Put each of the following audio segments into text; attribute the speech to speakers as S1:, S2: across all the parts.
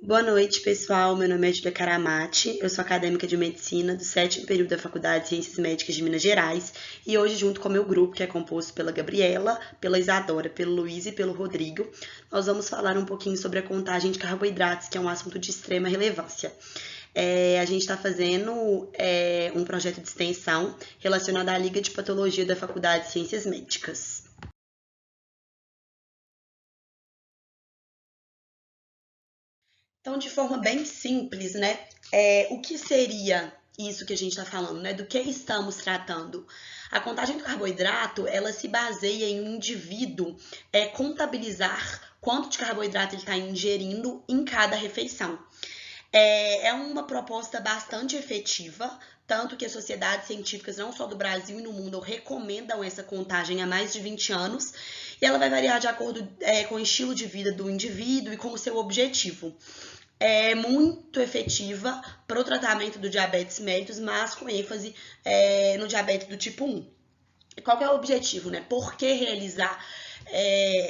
S1: Boa noite, pessoal. Meu nome é Julia Caramati, eu sou acadêmica de medicina do 7º período da Faculdade de Ciências Médicas de Minas Gerais e hoje, junto com o meu grupo, que é composto pela Gabriela, pela Isadora, pelo Luiz e pelo Rodrigo, nós vamos falar um pouquinho sobre a contagem de carboidratos, que é um assunto de extrema relevância. A gente está fazendo um projeto de extensão relacionado à Liga de Patologia da Faculdade de Ciências Médicas. Então, de forma bem simples, né? O que seria isso que a gente está falando, né? Do que estamos tratando? A contagem do carboidrato, ela se baseia em um indivíduo contabilizar quanto de carboidrato ele está ingerindo em cada refeição. É uma proposta bastante efetiva, tanto que as sociedades científicas, não só do Brasil e no mundo, recomendam essa contagem há mais de 20 anos, e ela vai variar de acordo com o estilo de vida do indivíduo e com o seu objetivo. É muito efetiva para o tratamento do diabetes mellitus, mas com ênfase no diabetes do tipo 1. Qual que é o objetivo, né? Por que realizar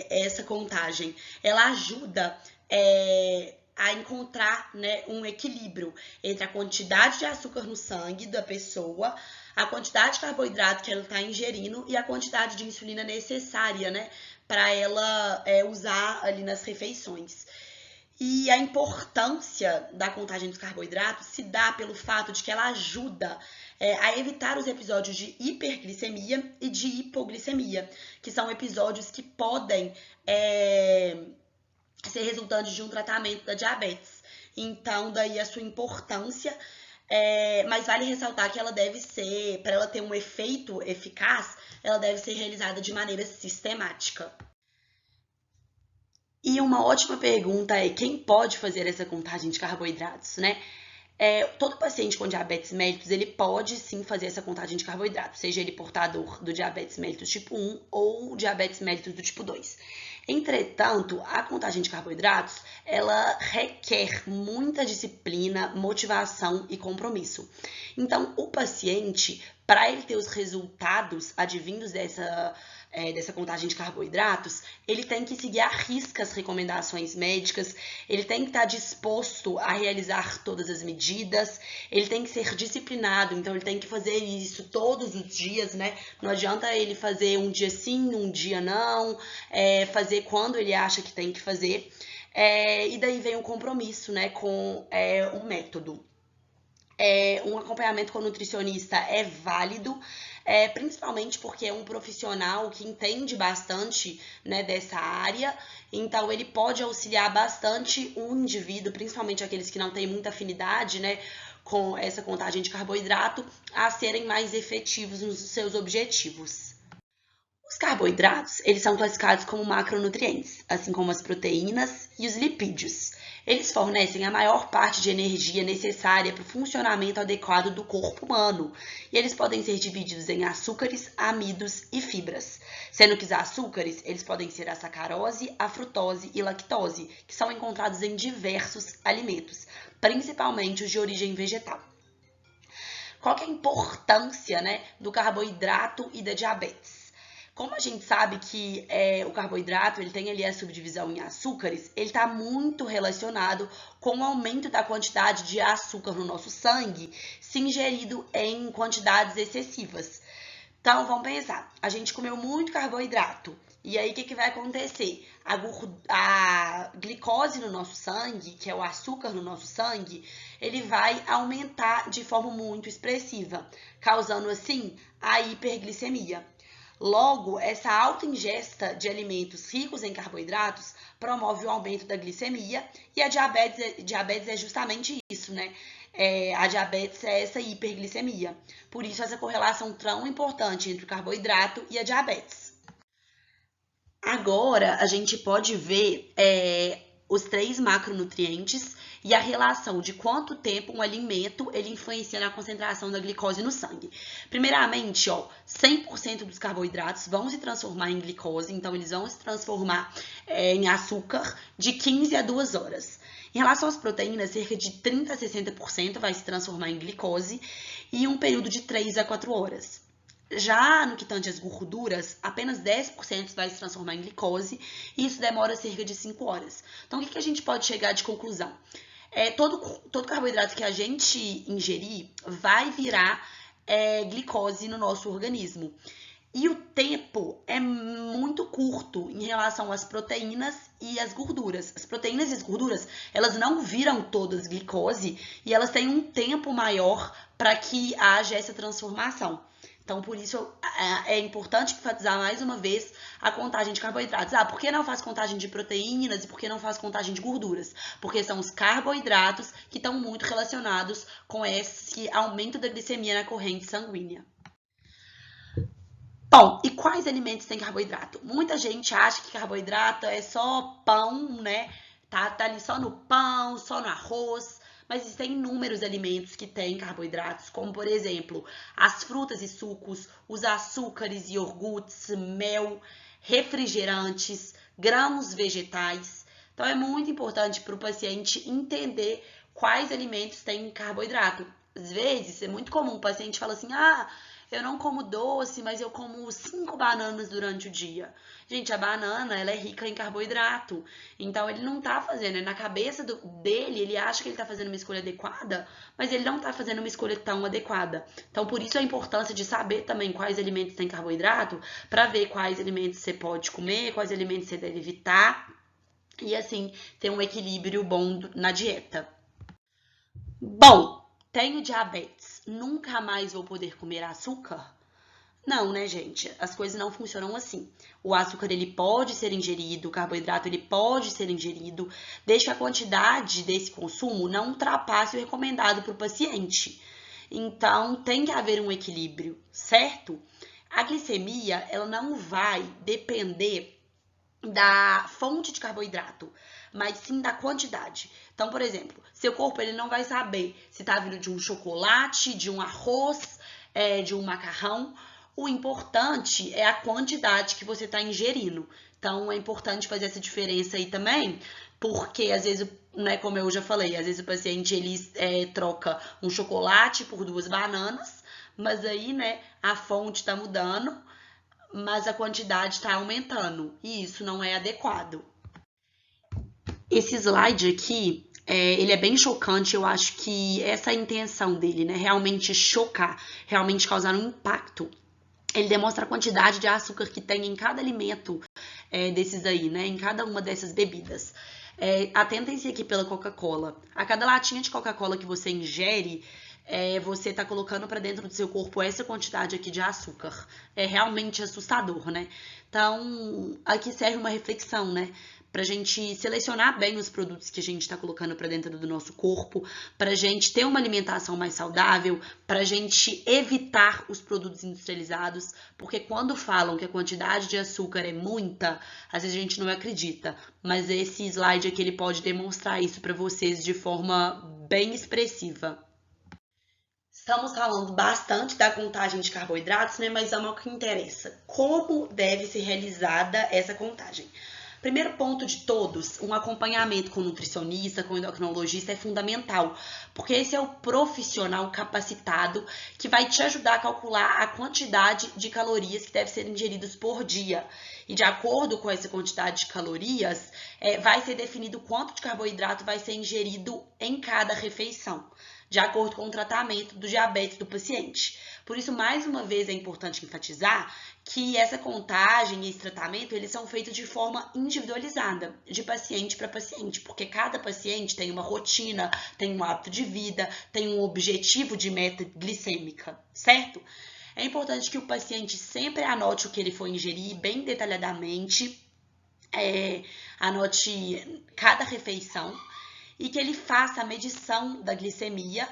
S1: essa contagem? Ela ajuda a encontrar, né, um equilíbrio entre a quantidade de açúcar no sangue da pessoa, a quantidade de carboidrato que ela está ingerindo e a quantidade de insulina necessária, né, para ela usar ali nas refeições. E a importância da contagem dos carboidratos se dá pelo fato de que ela ajuda a evitar os episódios de hiperglicemia e de hipoglicemia, que são episódios que podem ser resultantes de um tratamento da diabetes. Então, daí a sua importância, mas vale ressaltar que ela deve ser, para ela ter um efeito eficaz, ela deve ser realizada de maneira sistemática. E uma ótima pergunta é quem pode fazer essa contagem de carboidratos, né? Todo paciente com diabetes mellitus, ele pode sim fazer essa contagem de carboidratos, seja ele portador do diabetes mellitus tipo 1 ou diabetes mellitus do tipo 2. Entretanto, a contagem de carboidratos, ela requer muita disciplina, motivação e compromisso. Então, o paciente, para ele ter os resultados advindos dessa contagem de carboidratos, ele tem que seguir à risca as recomendações médicas, ele tem que estar disposto a realizar todas as medidas, ele tem que ser disciplinado, então ele tem que fazer isso todos os dias, né? Não adianta ele fazer um dia sim, um dia não, fazer quando ele acha que tem que fazer. E daí vem o compromisso, né, com o método. Um acompanhamento com o nutricionista é válido, principalmente porque é um profissional que entende bastante, né, dessa área, então ele pode auxiliar bastante o indivíduo, principalmente aqueles que não têm muita afinidade, né, com essa contagem de carboidrato, a serem mais efetivos nos seus objetivos. Os carboidratos, eles são classificados como macronutrientes, assim como as proteínas e os lipídios. Eles fornecem a maior parte de energia necessária para o funcionamento adequado do corpo humano, e eles podem ser divididos em açúcares, amidos e fibras, sendo que os açúcares, eles podem ser a sacarose, a frutose e lactose, que são encontrados em diversos alimentos, principalmente os de origem vegetal. Qual que é a importância, né, do carboidrato e da diabetes? Como a gente sabe que o carboidrato ele tem ali a subdivisão em açúcares, ele está muito relacionado com o aumento da quantidade de açúcar no nosso sangue, se ingerido em quantidades excessivas. Então, vamos pensar, a gente comeu muito carboidrato, e aí o que vai acontecer? A glicose no nosso sangue, que é o açúcar no nosso sangue, ele vai aumentar de forma muito expressiva, causando assim a hiperglicemia. Logo, essa alta ingesta de alimentos ricos em carboidratos promove o aumento da glicemia e a diabetes é justamente isso, né? A diabetes é essa hiperglicemia. Por isso, essa correlação tão importante entre o carboidrato e a diabetes. Agora, a gente pode ver os 3 macronutrientes e a relação de quanto tempo um alimento ele influencia na concentração da glicose no sangue. Primeiramente, 100% dos carboidratos vão se transformar em glicose, então eles vão se transformar em açúcar de 15 a 2 horas. Em relação às proteínas, cerca de 30 a 60% vai se transformar em glicose e um período de 3 a 4 horas. Já no que tange as gorduras, apenas 10% vai se transformar em glicose e isso demora cerca de 5 horas. Então, o que a gente pode chegar de conclusão? Todo carboidrato que a gente ingerir vai virar glicose no nosso organismo. E o tempo é muito curto em relação às proteínas e às gorduras. As proteínas e as gorduras, elas não viram todas glicose e elas têm um tempo maior para que haja essa transformação. Então, por isso, é importante enfatizar mais uma vez a contagem de carboidratos. Por que não faz contagem de proteínas e por que não faz contagem de gorduras? Porque são os carboidratos que estão muito relacionados com esse aumento da glicemia na corrente sanguínea. Bom, e quais alimentos têm carboidrato? Muita gente acha que carboidrato é só pão, né? Tá ali só no pão, só no arroz. Mas existem inúmeros alimentos que têm carboidratos, como por exemplo, as frutas e sucos, os açúcares e iogurtes, mel, refrigerantes, grãos vegetais. Então é muito importante para o paciente entender quais alimentos têm carboidrato. Às vezes é muito comum o paciente falar assim: eu não como doce, mas eu como 5 bananas durante o dia. Gente, a banana, ela é rica em carboidrato. Então, ele não tá fazendo, na cabeça dele, ele acha que ele tá fazendo uma escolha adequada, mas ele não tá fazendo uma escolha tão adequada. Então, por isso a importância de saber também quais alimentos têm carboidrato, para ver quais alimentos você pode comer, quais alimentos você deve evitar, e assim, ter um equilíbrio bom na dieta. Bom, tenho diabetes, nunca mais vou poder comer açúcar? Não, né, gente? As coisas não funcionam assim. O açúcar ele pode ser ingerido, o carboidrato ele pode ser ingerido, desde que a quantidade desse consumo não ultrapasse o recomendado para o paciente. Então, tem que haver um equilíbrio, certo? A glicemia, ela não vai depender da fonte de carboidrato, mas sim da quantidade. Então, por exemplo, seu corpo ele não vai saber se está vindo de um chocolate, de um arroz, de um macarrão. O importante é a quantidade que você está ingerindo. Então, é importante fazer essa diferença aí também, porque às vezes, né, como eu já falei, às vezes o paciente ele troca um chocolate por 2 bananas, mas aí, né, a fonte está mudando, mas a quantidade está aumentando e isso não é adequado. Esse slide aqui, ele é bem chocante, eu acho que essa é a intenção dele, né? Realmente chocar, realmente causar um impacto. Ele demonstra a quantidade de açúcar que tem em cada alimento desses aí, né? Em cada uma dessas bebidas. Atentem-se aqui pela Coca-Cola. A cada latinha de Coca-Cola que você ingere, você tá colocando para dentro do seu corpo essa quantidade aqui de açúcar. É realmente assustador, né? Então, aqui serve uma reflexão, né? Pra gente selecionar bem os produtos que a gente está colocando para dentro do nosso corpo, pra gente ter uma alimentação mais saudável, pra gente evitar os produtos industrializados, porque quando falam que a quantidade de açúcar é muita, às vezes a gente não acredita, mas esse slide aqui ele pode demonstrar isso para vocês de forma bem expressiva. Estamos falando bastante da contagem de carboidratos, né? Mas é o que interessa. Como deve ser realizada essa contagem? Primeiro ponto de todos, um acompanhamento com nutricionista, com endocrinologista é fundamental, porque esse é o profissional capacitado que vai te ajudar a calcular a quantidade de calorias que devem ser ingeridas por dia. E de acordo com essa quantidade de calorias, vai ser definido quanto de carboidrato vai ser ingerido em cada refeição, de acordo com o tratamento do diabetes do paciente. Por isso, mais uma vez, é importante enfatizar que essa contagem e esse tratamento, eles são feitos de forma individualizada, de paciente para paciente, porque cada paciente tem uma rotina, tem um hábito de vida, tem um objetivo de meta glicêmica, certo? É importante que o paciente sempre anote o que ele for ingerir bem detalhadamente, anote cada refeição, e que ele faça a medição da glicemia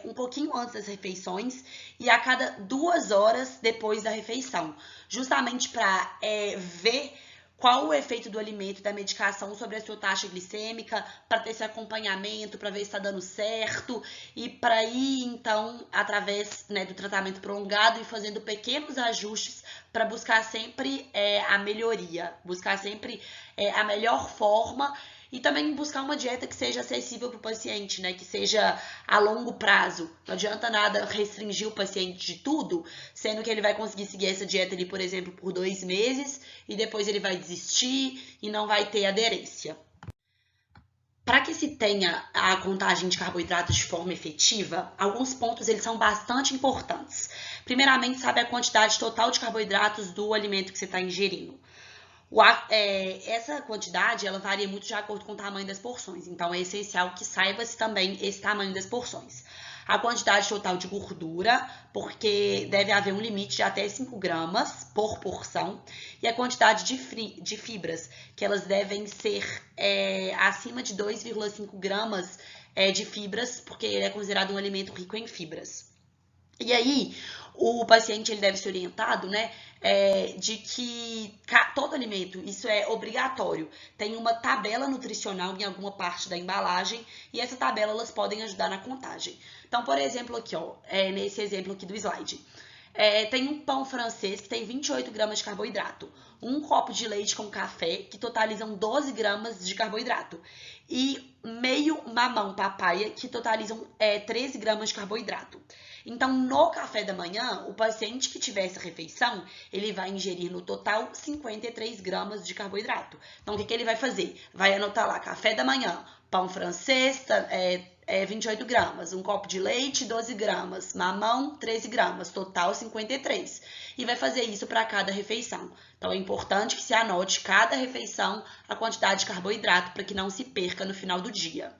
S1: um pouquinho antes das refeições e a cada 2 horas depois da refeição, justamente para ver qual o efeito do alimento e da medicação sobre a sua taxa glicêmica, para ter esse acompanhamento, para ver se está dando certo e para ir, então, através, né, do tratamento prolongado e fazendo pequenos ajustes para buscar sempre a melhoria, buscar sempre a melhor forma E também buscar uma dieta que seja acessível para o paciente, né? Que seja a longo prazo. Não adianta nada restringir o paciente de tudo, sendo que ele vai conseguir seguir essa dieta ali, por exemplo, por 2 meses e depois ele vai desistir e não vai ter aderência. Para que se tenha a contagem de carboidratos de forma efetiva, alguns pontos eles são bastante importantes. Primeiramente, sabe a quantidade total de carboidratos do alimento que você está ingerindo. Essa quantidade ela varia muito de acordo com o tamanho das porções, então é essencial que saiba-se também esse tamanho das porções. A quantidade total de gordura, porque deve haver um limite de até 5 gramas por porção, e a quantidade de fibras, que elas devem ser acima de 2,5 gramas de fibras, porque ele é considerado um alimento rico em fibras. E aí, o paciente ele deve ser orientado, né, de que todo alimento, isso é obrigatório, tem uma tabela nutricional em alguma parte da embalagem e essa tabela elas podem ajudar na contagem. Então, por exemplo, aqui, ó, nesse exemplo aqui do slide, tem um pão francês que tem 28 gramas de carboidrato, um copo de leite com café que totalizam 12 gramas de carboidrato e meio mamão papaya que totalizam 13 gramas de carboidrato. Então, no café da manhã, o paciente que tiver essa refeição, ele vai ingerir no total 53 gramas de carboidrato. Então, o que ele vai fazer? Vai anotar lá, café da manhã, pão francês, 28 gramas, um copo de leite, 12 gramas, mamão, 13 gramas, total 53. E vai fazer isso para cada refeição. Então, é importante que se anote cada refeição a quantidade de carboidrato para que não se perca no final do dia.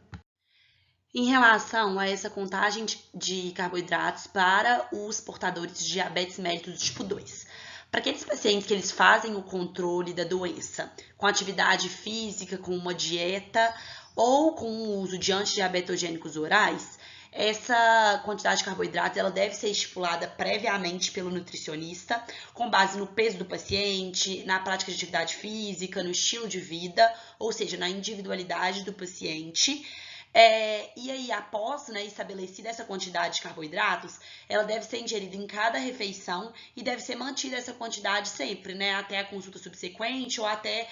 S1: Em relação a essa contagem de carboidratos para os portadores de diabetes mellitus tipo 2. Para aqueles pacientes que eles fazem o controle da doença com atividade física, com uma dieta ou com o uso de antidiabetogênicos orais, essa quantidade de carboidratos ela deve ser estipulada previamente pelo nutricionista, com base no peso do paciente, na prática de atividade física, no estilo de vida, ou seja, na individualidade do paciente. E aí, após estabelecida essa quantidade de carboidratos, ela deve ser ingerida em cada refeição e deve ser mantida essa quantidade sempre, até a consulta subsequente ou até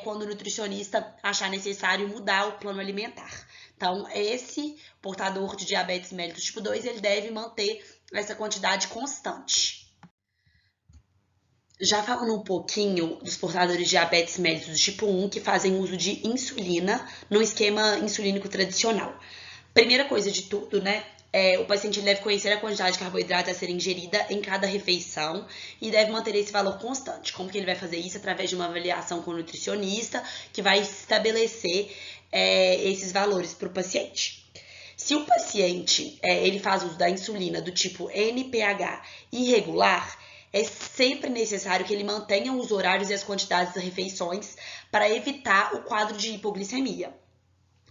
S1: quando o nutricionista achar necessário mudar o plano alimentar. Então, esse portador de diabetes mellitus tipo 2, ele deve manter essa quantidade constante. Já falando um pouquinho dos portadores de diabetes mellitus tipo 1 que fazem uso de insulina no esquema insulínico tradicional. Primeira coisa de tudo, o paciente deve conhecer a quantidade de carboidrato a ser ingerida em cada refeição e deve manter esse valor constante. Como que ele vai fazer isso? Através de uma avaliação com o nutricionista, que vai estabelecer esses valores para o paciente. Se o paciente ele faz uso da insulina do tipo NPH irregular, é sempre necessário que ele mantenha os horários e as quantidades das refeições para evitar o quadro de hipoglicemia.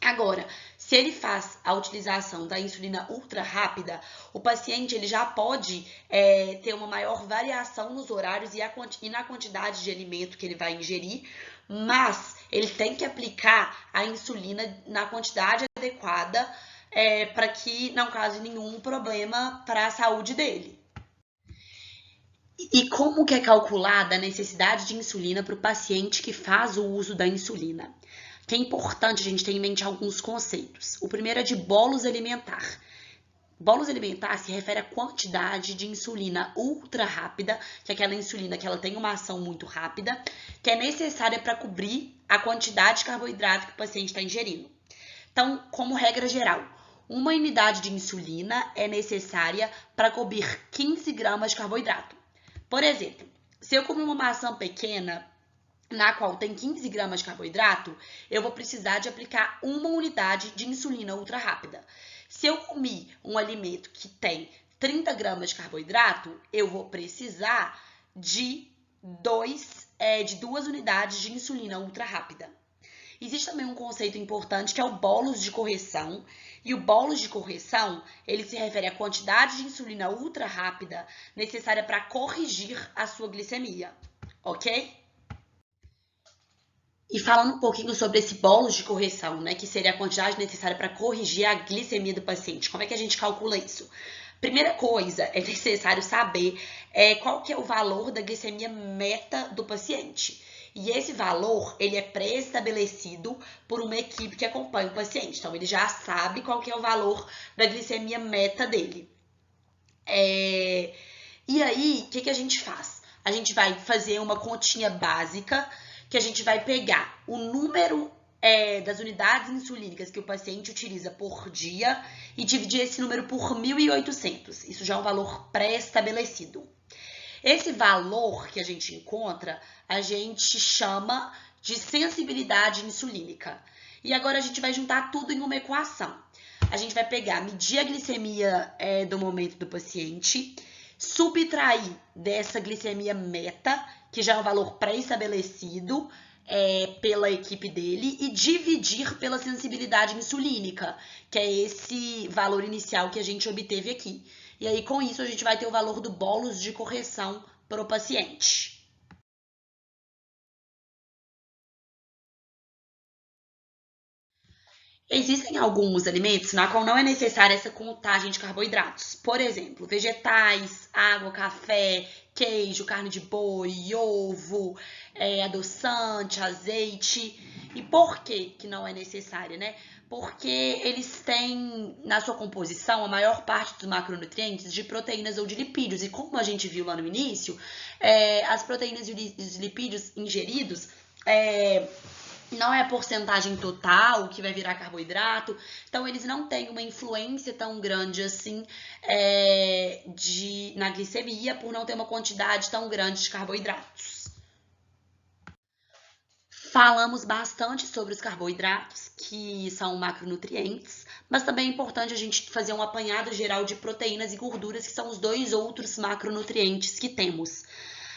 S1: Agora, se ele faz a utilização da insulina ultra rápida, o paciente ele já pode ter uma maior variação nos horários e na quantidade de alimento que ele vai ingerir, mas ele tem que aplicar a insulina na quantidade adequada para que não cause nenhum problema para a saúde dele. E como que é calculada a necessidade de insulina para o paciente que faz o uso da insulina? Que é importante a gente ter em mente alguns conceitos. O primeiro é de bolus alimentar. Bolus alimentar se refere à quantidade de insulina ultra rápida, que é aquela insulina que ela tem uma ação muito rápida, que é necessária para cobrir a quantidade de carboidrato que o paciente está ingerindo. Então, como regra geral, uma unidade de insulina é necessária para cobrir 15 gramas de carboidrato. Por exemplo, se eu comer uma maçã pequena, na qual tem 15 gramas de carboidrato, eu vou precisar de aplicar uma unidade de insulina ultra rápida. Se eu comi um alimento que tem 30 gramas de carboidrato, eu vou precisar de 2 unidades de insulina ultra rápida. Existe também um conceito importante que é o bolus de correção. E o bolus de correção, ele se refere à quantidade de insulina ultra rápida necessária para corrigir a sua glicemia, ok? E falando um pouquinho sobre esse bolus de correção, que seria a quantidade necessária para corrigir a glicemia do paciente. Como é que a gente calcula isso? Primeira coisa, é necessário saber qual que é o valor da glicemia meta do paciente. E esse valor, ele é pré-estabelecido por uma equipe que acompanha o paciente. Então, ele já sabe qual que é o valor da glicemia meta dele. E aí, o que a gente faz? A gente vai fazer uma continha básica, que a gente vai pegar o número das unidades insulínicas que o paciente utiliza por dia e dividir esse número por 1.800. Isso já é um valor pré-estabelecido. Esse valor que a gente encontra, a gente chama de sensibilidade insulínica. E agora a gente vai juntar tudo em uma equação. A gente vai pegar, medir a glicemia do momento do paciente, subtrair dessa glicemia meta, que já é um valor pré-estabelecido pela equipe dele, e dividir pela sensibilidade insulínica, que é esse valor inicial que a gente obteve aqui. E aí, com isso, a gente vai ter o valor do bolus de correção para o paciente. Existem alguns alimentos na qual não é necessária essa contagem de carboidratos. Por exemplo, vegetais, água, café, queijo, carne de boi, ovo, adoçante, azeite. E por que não é necessária, né? Porque eles têm na sua composição a maior parte dos macronutrientes de proteínas ou de lipídios. E como a gente viu lá no início, as proteínas e os lipídios ingeridos não é a porcentagem total que vai virar carboidrato, então eles não têm uma influência tão grande assim na glicemia por não ter uma quantidade tão grande de carboidratos. Falamos bastante sobre os carboidratos, que são macronutrientes, mas também é importante a gente fazer um apanhado geral de proteínas e gorduras, que são os dois outros macronutrientes que temos.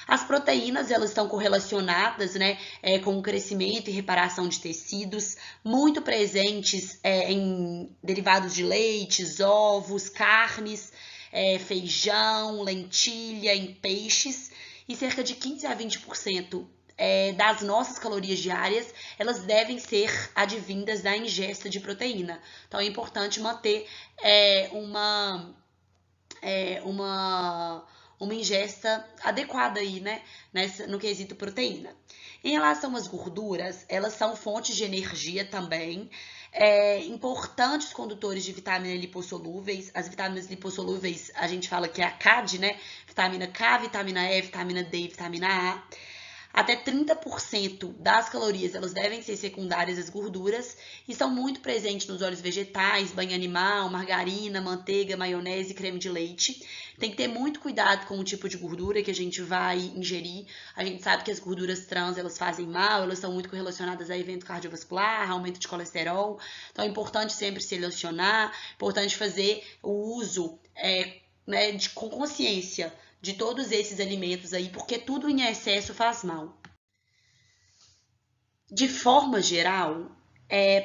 S1: As proteínas, elas estão correlacionadas, né, com o crescimento e reparação de tecidos, muito presentes em derivados de leites, ovos, carnes, feijão, lentilha, em peixes, e cerca de 15 a 20% das nossas calorias diárias, elas devem ser advindas da ingesta de proteína. Então, é importante manter uma ingesta adequada aí, né, no quesito proteína. Em relação às gorduras, elas são fontes de energia também, importantes condutores de vitamina lipossolúveis. As vitaminas lipossolúveis, a gente fala que é a CAD, né, vitamina K, vitamina E, vitamina D e vitamina A. Até 30% das calorias elas devem ser secundárias às gorduras e são muito presentes nos óleos vegetais, banho animal, margarina, manteiga, maionese e creme de leite. Tem que ter muito cuidado com o tipo de gordura que a gente vai ingerir. A gente sabe que as gorduras trans elas fazem mal, elas são muito correlacionadas a evento cardiovascular, aumento de colesterol. Então é importante sempre selecionar, importante fazer o uso com consciência de todos esses alimentos aí, porque tudo em excesso faz mal. De forma geral,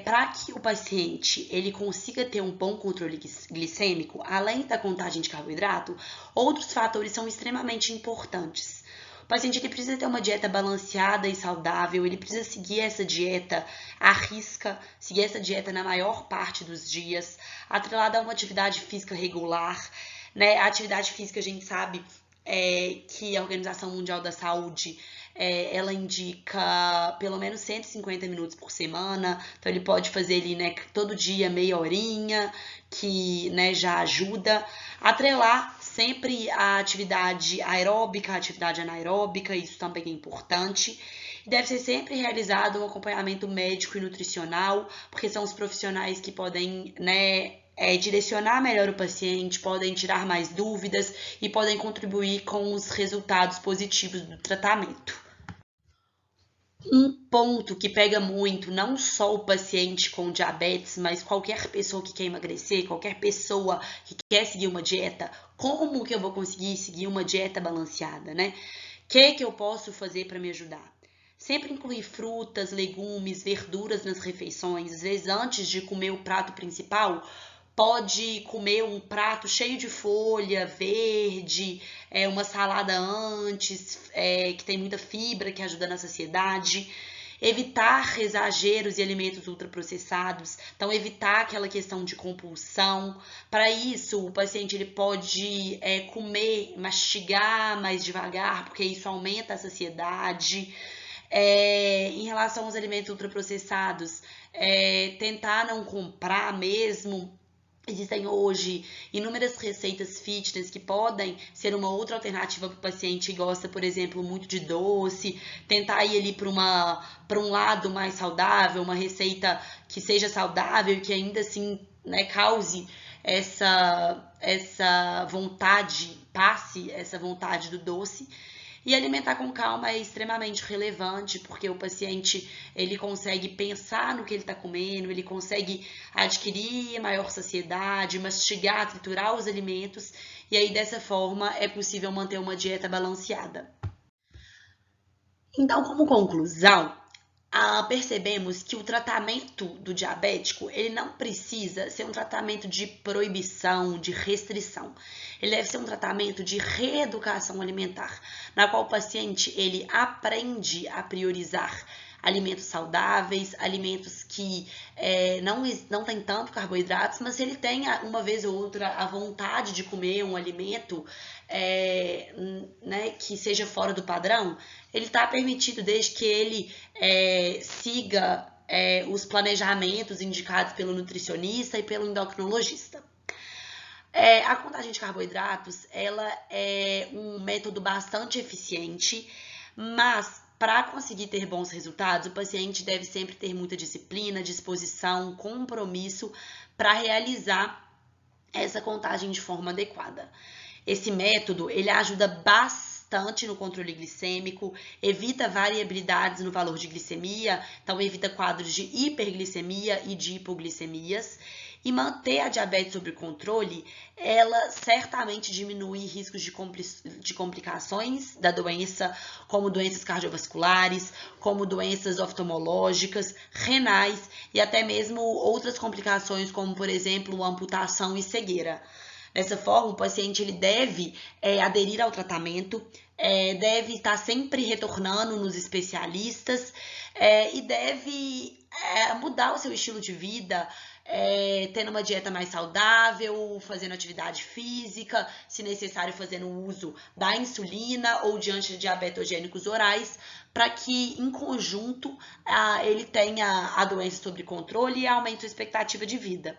S1: para que o paciente ele consiga ter um bom controle glicêmico, além da contagem de carboidrato, outros fatores são extremamente importantes. O paciente ele precisa ter uma dieta balanceada e saudável, ele precisa seguir essa dieta à risca, seguir essa dieta na maior parte dos dias, atrelada a uma atividade física regular, né? A atividade física a gente sabe que a Organização Mundial da Saúde ela indica pelo menos 150 minutos por semana, então ele pode fazer ali, né, todo dia meia horinha, que, né, já ajuda. Atrelar sempre a atividade aeróbica, a atividade anaeróbica, isso também é importante. E deve ser sempre realizado um acompanhamento médico e nutricional, porque são os profissionais que podem, né, direcionar melhor o paciente, podem tirar mais dúvidas e podem contribuir com os resultados positivos do tratamento. Um ponto que pega muito, não só o paciente com diabetes, mas qualquer pessoa que quer emagrecer, qualquer pessoa que quer seguir uma dieta, como que eu vou conseguir seguir uma dieta balanceada, né? O que eu posso fazer para me ajudar? Sempre incluir frutas, legumes, verduras nas refeições. Às vezes, antes de comer o prato principal, pode comer um prato cheio de folha verde, uma salada antes, que tem muita fibra, que ajuda na saciedade. Evitar exageros e alimentos ultraprocessados, então evitar aquela questão de compulsão. Para isso, o paciente ele pode mastigar mais devagar, porque isso aumenta a saciedade. Em relação aos alimentos ultraprocessados, tentar não comprar mesmo. Existem hoje inúmeras receitas fitness que podem ser uma outra alternativa para o paciente que gosta, por exemplo, muito de doce, tentar ir ali para um lado mais saudável, uma receita que seja saudável e que ainda assim, né, cause essa vontade, passe essa vontade do doce. E alimentar com calma é extremamente relevante, porque o paciente ele consegue pensar no que ele está comendo, ele consegue adquirir maior saciedade, mastigar, triturar os alimentos, e aí dessa forma é possível manter uma dieta balanceada. Então, como conclusão, percebemos que o tratamento do diabético ele não precisa ser um tratamento de proibição, de restrição. Ele deve ser um tratamento de reeducação alimentar, na qual o paciente ele aprende a priorizar alimentos saudáveis, alimentos que não tem tanto carboidratos, mas se ele tem uma vez ou outra a vontade de comer um alimento né, que seja fora do padrão, ele está permitido desde que ele siga os planejamentos indicados pelo nutricionista e pelo endocrinologista. A contagem de carboidratos ela é um método bastante eficiente, mas para conseguir ter bons resultados, o paciente deve sempre ter muita disciplina, disposição, compromisso para realizar essa contagem de forma adequada. Esse método ele ajuda bastante no controle glicêmico, evita variabilidades no valor de glicemia, então evita quadros de hiperglicemia e de hipoglicemias. E manter a diabetes sob controle, ela certamente diminui riscos de complicações da doença, como doenças cardiovasculares, como doenças oftalmológicas, renais e até mesmo outras complicações, como, por exemplo, amputação e cegueira. Dessa forma, o paciente ele deve aderir ao tratamento, deve estar sempre retornando nos especialistas e deve mudar o seu estilo de vida, tendo uma dieta mais saudável, fazendo atividade física, se necessário fazendo uso da insulina ou de antidiabetogênicos orais, para que em conjunto ele tenha a doença sob controle e aumente a expectativa de vida.